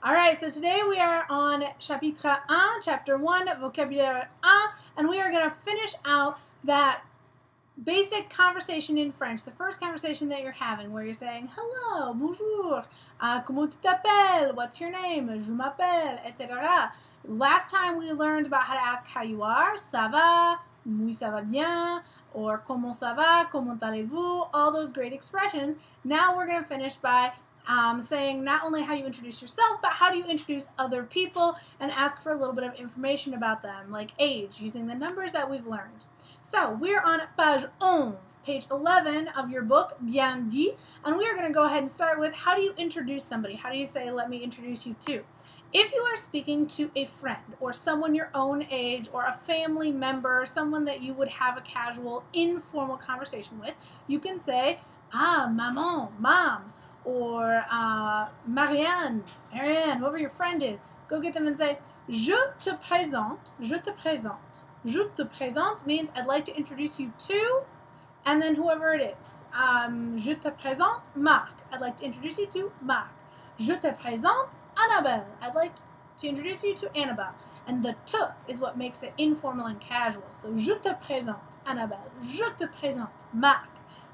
Alright, so today we are on Chapitre 1, Chapter 1, Vocabulaire 1, and we are going to finish out that basic conversation in French, the first conversation that you're having, where you're saying, hello, bonjour, comment tu t'appelles, what's your name, je m'appelle, etc. Last time we learned about how to ask how you are, ça va, oui ça va bien, or comment ça va, comment allez-vous, all those great expressions. Now we're going to finish by saying not only how you introduce yourself, but how do you introduce other people and ask for a little bit of information about them, like age, using the numbers that we've learned. So we're on page 11, page 11 of your book, Bien Dit, and we are going to go ahead and start with how do you introduce somebody? How do you say, let me introduce you to? If you are speaking to a friend or someone your own age or a family member, someone that you would have a casual, informal conversation with, you can say, maman, mom, or Marianne, whoever your friend is. Go get them and say, je te présente, je te présente. Je te présente means I'd like to introduce you to, and then whoever it is. Je te présente Marc. I'd like to introduce you to Marc. Je te présente Annabelle. I'd like to introduce you to Annabelle. And the te is what makes it informal and casual. So je te présente Annabelle. Je te présente Marc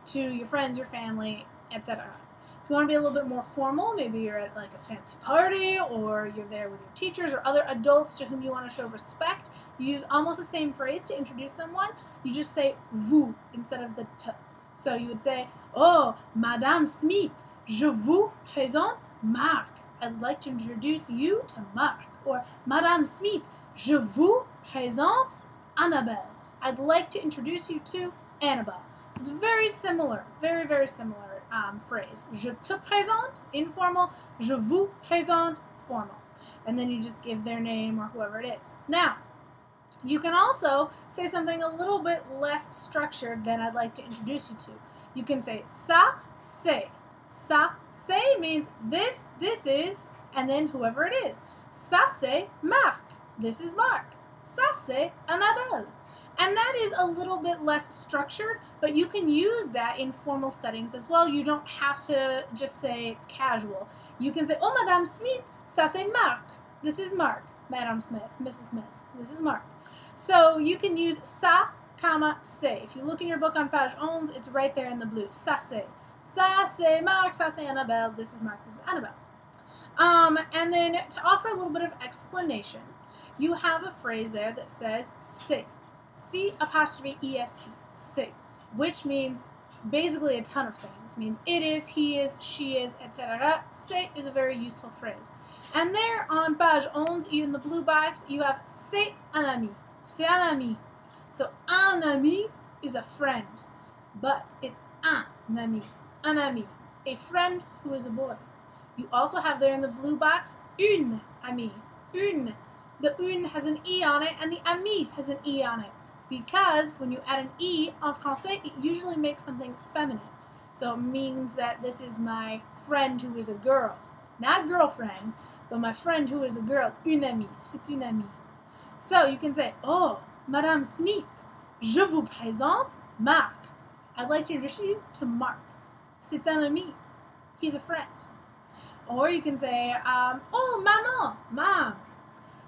to your friends, your family, etc. If you want to be a little bit more formal, maybe you're at like a fancy party or you're there with your teachers or other adults to whom you want to show respect, you use almost the same phrase to introduce someone. You just say vous instead of the te. So you would say, oh, Madame Smith, je vous présente Marc. I'd like to introduce you to Marc. Or Madame Smith, je vous présente Annabelle. I'd like to introduce you to Annabelle. So it's very similar, very, very similar phrase. Je te présente, informal. Je vous présente, formal. And then you just give their name or whoever it is. Now, you can also say something a little bit less structured than I'd like to introduce you to. You can say ça, c'est. Ça, c'est means this is, and then whoever it is. Ça, c'est Marc. This is Marc. Ça, c'est Annabelle. And that is a little bit less structured, but you can use that in formal settings as well. You don't have to just say it's casual. You can say, oh, Madame Smith, ça c'est Marc. This is Marc. Madame Smith, Mrs. Smith, this is Marc. So you can use ça, comma, c'est. If you look in your book on page 11, it's right there in the blue. Ça c'est. Ça c'est Marc, ça c'est Annabelle. This is Marc, this is Annabelle. And then to offer a little bit of explanation, you have a phrase there that says c'est. C'-E-S-T, c'est, which means basically a ton of things. It means it is, he is, she is, etc. C'est is a very useful phrase. And there on page 11, in the blue box, you have c'est un ami. C'est un ami. So un ami is a friend, but it's un ami. Un ami, a friend who is a boy. You also have there in the blue box une amie. Une. The une has an E on it, and the ami has an E on it. Because when you add an E en français, it usually makes something feminine. So it means that this is my friend who is a girl. Not girlfriend, but my friend who is a girl. Une amie. C'est une amie. So you can say, oh, Madame Smith, je vous présente Marc. I'd like to introduce you to Marc. C'est un ami. He's a friend. Or you can say, oh, maman, mom,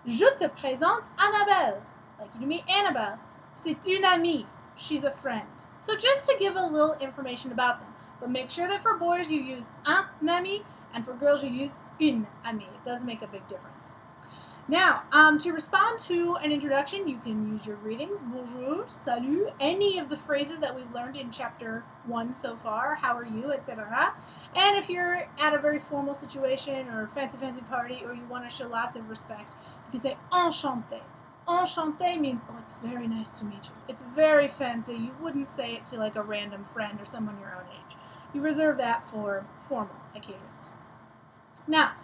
je te présente Annabelle. Like you do me, Annabelle. C'est une amie. She's a friend. So just to give a little information about them. But make sure that for boys you use un ami, and for girls you use une amie. It does make a big difference. Now, to respond to an introduction, you can use your greetings, bonjour, salut, any of the phrases that we've learned in chapter 1 so far, how are you, etc. And if you're at a very formal situation or a fancy party or you want to show lots of respect, you can say enchanté. Enchanté means, oh, it's very nice to meet you. It's very fancy. You wouldn't say it to like a random friend or someone your own age. You reserve that for formal occasions. Now,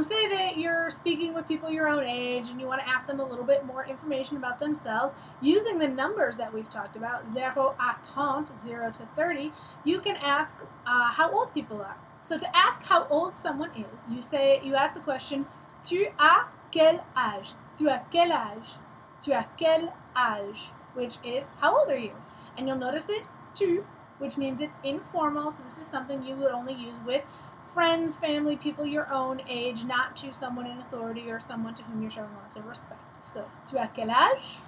say that you're speaking with people your own age and you want to ask them a little bit more information about themselves. Using the numbers that we've talked about, 0 à 30, 0 to 30, you can ask how old people are. So to ask how old someone is, you ask the question, tu as quel âge? Tu as quel âge? Tu as quel âge? Which is, how old are you? And you'll notice that tu, which means it's informal, so this is something you would only use with friends, family, people your own age, not to someone in authority or someone to whom you're showing lots of respect. So, tu as quel âge?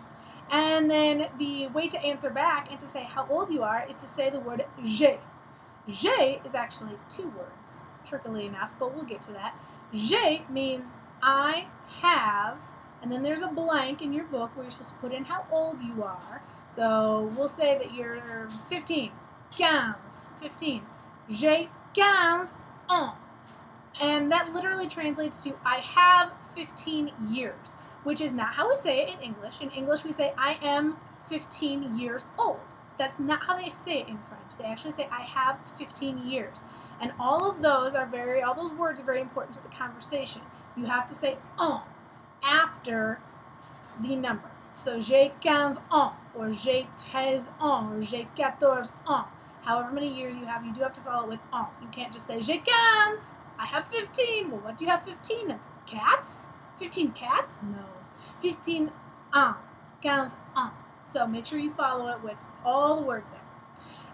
And then the way to answer back and to say how old you are is to say the word j'ai. J'ai is actually 2 words, trickily enough, but we'll get to that. J'ai means I have, and then there's a blank in your book where you're supposed to put in how old you are. So we'll say that you're 15. 15. J'ai 15 ans. And that literally translates to I have 15 years, which is not how we say it in English. In English, we say I am 15 years old. That's not how they say it in French. They actually say I have 15 years. And all those words are very important to the conversation. You have to say en after the number. So j'ai 15 ans, or j'ai 13 ans, or j'ai 14 ans. However many years you have, you do have to follow it with en. You can't just say j'ai 15. I have 15. Well, what do you have 15? Cats? 15 cats? No. 15 ans. 15 ans. So make sure you follow it with all the words there.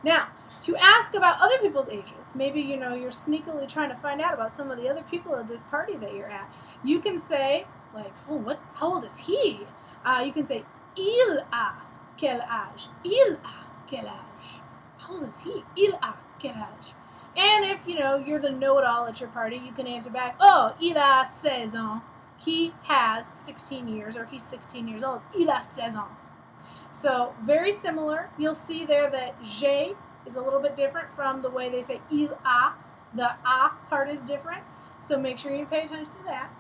Now, to ask about other people's ages, maybe you're sneakily trying to find out about some of the other people at this party that you're at. You can say, like, oh, how old is he? You can say, il a quel âge? Il a quel âge? How old is he? Il a quel âge? And if, you're the know-it-all at your party, you can answer back, oh, il a 16 ans. He has 16 years, or he's 16 years old. Il a 16 ans. So, very similar. You'll see there that j'ai is a little bit different from the way they say il a. The a part is different. So make sure you pay attention to that.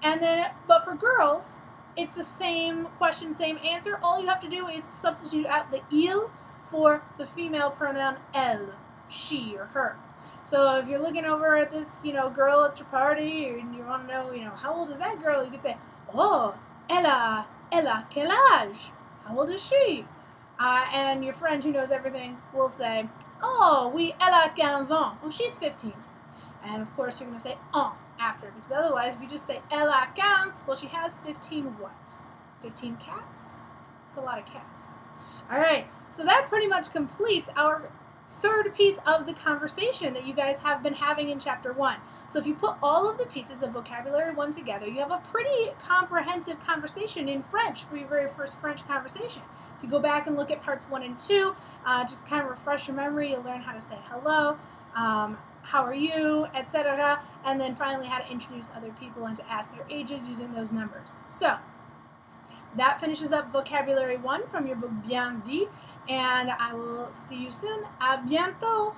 And then, but for girls, it's the same question, same answer. All you have to do is substitute out the il for the female pronoun elle, she or her. So if you're looking over at this, girl at your party, and you want to know, how old is that girl? You could say, oh, elle a quel âge? How old is she? And your friend who knows everything will say, oh, oui, elle a 15 ans. Oh, she's 15. And of course, you're going to say en after, because otherwise, if you just say elle a 15, well, she has 15 what? 15 cats? It's a lot of cats. All right, so that pretty much completes our third piece of the conversation that you guys have been having in Chapter 1. So if you put all of the pieces of Vocabulary 1 together, you have a pretty comprehensive conversation in French for your very first French conversation. If you go back and look at parts 1 and 2, just kind of refresh your memory, you'll learn how to say hello, how are you, etc., and then finally how to introduce other people and to ask their ages using those numbers. So that finishes up Vocabulary 1 from your book Bien Dit, and I will see you soon. À bientôt!